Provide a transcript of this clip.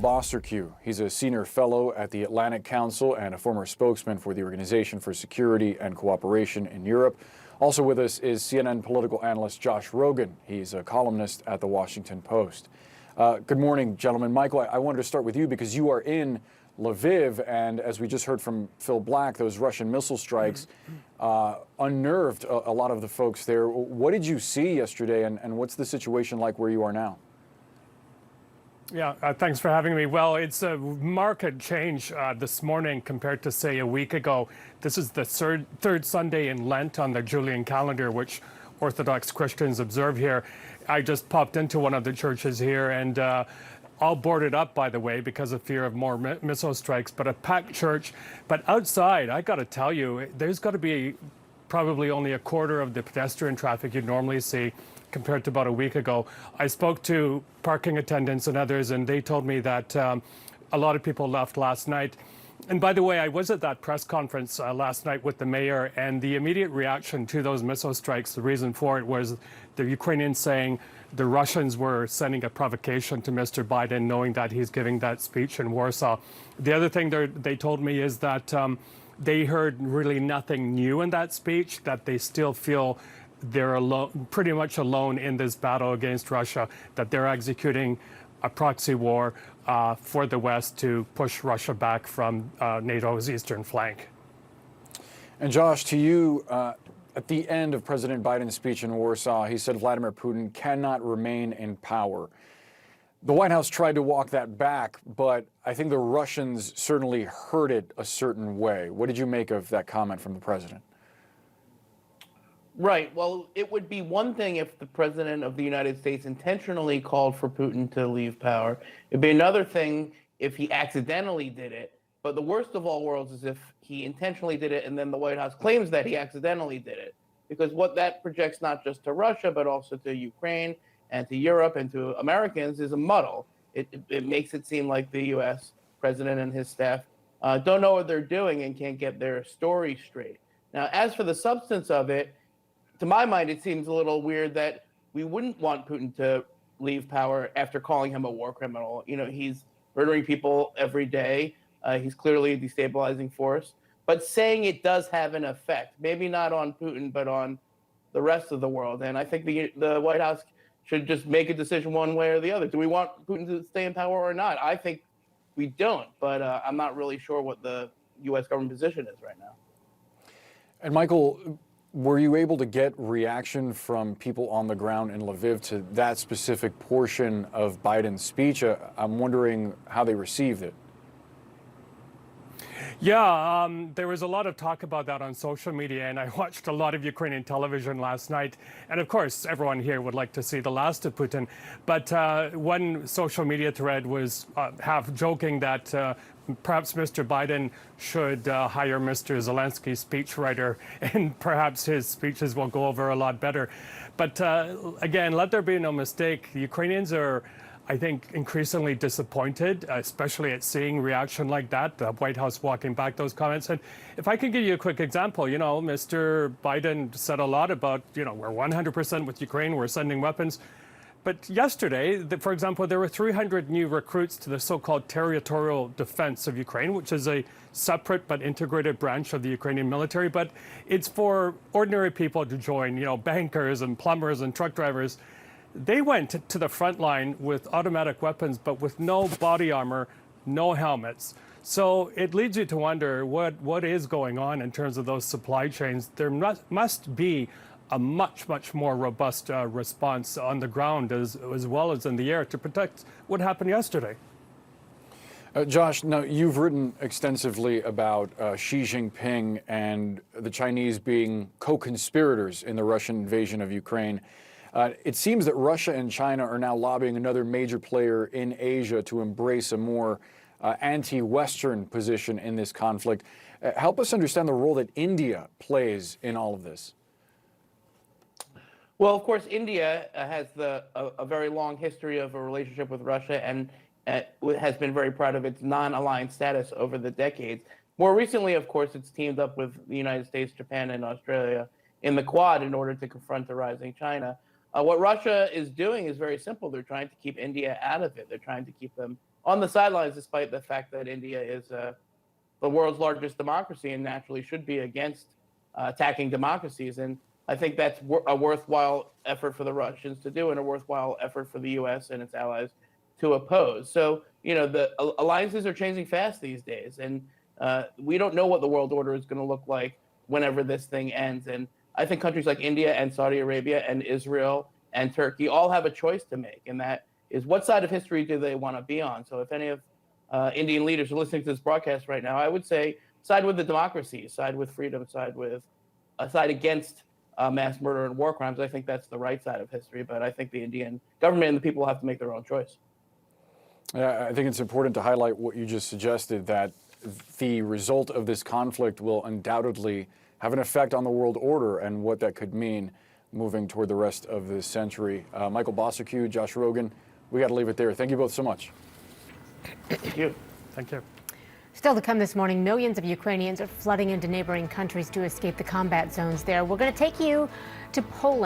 Bociurkiw. He's a senior fellow at the Atlantic Council and a former spokesman for the Organization for Security and Cooperation in Europe. Also with us is CNN political analyst Josh Rogin. He's a columnist at the Washington Post. Good morning, gentlemen. Michael, I wanted to start with you because you are in Lviv, and as we just heard from Phil Black, those Russian missile strikes unnerved a lot of the folks there. What did you see yesterday, and what's the situation like where you are now? Yeah, thanks for having me. Well, it's a marked change this morning compared to, say, a week ago. This is the third Sunday in Lent on the Julian calendar, which Orthodox Christians observe here. I just popped into one of the churches here and all boarded up, by the way, because of fear of more missile strikes, but a packed church. But outside, I got to tell you, there's got to be probably only a quarter of the pedestrian traffic you'd normally see compared to about a week ago. I spoke to parking attendants and others, and they told me that a lot of people left last night. And by the way, I was at that press conference last night with the mayor, and the immediate reaction to those missile strikes, the reason for it was the Ukrainians saying the Russians were sending a provocation to Mr. Biden, knowing that he's giving that speech in Warsaw. The other thing they told me is that they heard really nothing new in that speech, that they still feel they're alone, pretty much alone in this battle against Russia, that they're executing a proxy war for the West to push Russia back from NATO's eastern flank. And Josh, to you, at the end of President Biden's speech in Warsaw, he said Vladimir Putin cannot remain in power. The White House tried to walk that back, but I think the Russians certainly heard it a certain way. What did you make of that comment from the president? Right. Well, it would be one thing if the president of the United States intentionally called for Putin to leave power. It'd be another thing if he accidentally did it. But the worst of all worlds is if he intentionally did it and then the White House claims that he accidentally did it. Because what that projects not just to Russia, but also to Ukraine and to Europe and to Americans is a muddle. It makes it seem like the U.S. president and his staff don't know what they're doing and can't get their story straight. Now, as for the substance of it, to my mind, it seems a little weird that we wouldn't want Putin to leave power after calling him a war criminal. You know, he's murdering people every day. He's clearly a destabilizing force. But saying it does have an effect, maybe not on Putin, but on the rest of the world. And I think the White House should just make a decision one way or the other. Do we want Putin to stay in power or not? I think we don't, but I'm not really sure what the U.S. government position is right now. And Michael, were you able to get reaction from people on the ground in Lviv to that specific portion of Biden's speech? I'm wondering how they received it. Yeah, there was a lot of talk about that on social media, and I watched a lot of Ukrainian television last night. And of course, everyone here would like to see the last of Putin. But one social media thread was half joking that perhaps Mr. Biden should hire Mr. Zelensky's speechwriter, and perhaps his speeches will go over a lot better. But again, let there be no mistake, the Ukrainians are, I think, increasingly disappointed, especially at seeing reaction like that, the White House walking back those comments. And if I can give you a quick example, you know, Mr. Biden said a lot about, you know, we're 100% with Ukraine, we're sending weapons. But yesterday, for example, there were 300 new recruits to the so-called territorial defense of Ukraine, which is a separate but integrated branch of the Ukrainian military. But it's for ordinary people to join, you know, bankers and plumbers and truck drivers. They went to the front line with automatic weapons, but with no body armor, no helmets. So it leads you to wonder what is going on in terms of those supply chains. There must be a much more robust response on the ground as well as in the air to protect what happened yesterday. Josh, now you've written extensively about Xi Jinping and the Chinese being co-conspirators in the Russian invasion of Ukraine. It seems that Russia and China are now lobbying another major player in Asia to embrace a more anti-Western position in this conflict. Help us understand the role that India plays in all of this. Well, of course, India has a very long history of a relationship with Russia and has been very proud of its non-aligned status over the decades. More recently, of course, it's teamed up with the United States, Japan, and Australia in the Quad in order to confront the rising China. What Russia is doing is very simple. They're trying to keep India out of it. They're trying to keep them on the sidelines, despite the fact that India is the world's largest democracy and naturally should be against attacking democracies. And I think that's a worthwhile effort for the Russians to do and a worthwhile effort for the U.S. and its allies to oppose. So, the alliances are changing fast these days. And we don't know what the world order is going to look like whenever this thing ends. And I think countries like India and Saudi Arabia and Israel and Turkey all have a choice to make. And that is, what side of history do they want to be on? So if any of Indian leaders are listening to this broadcast right now, I would say side with the democracy, side with freedom, side against mass murder and war crimes. I think that's the right side of history. But I think the Indian government and the people have to make their own choice. Yeah, I think it's important to highlight what you just suggested, that the result of this conflict will undoubtedly have an effect on the world order and what that could mean moving toward the rest of this century. Michael Bociurkiw, Josh Rogin, we got to leave it there. Thank you both so much. Thank you. Thank you. Still to come this morning, millions of Ukrainians are flooding into neighboring countries to escape the combat zones there. We're going to take you to Poland.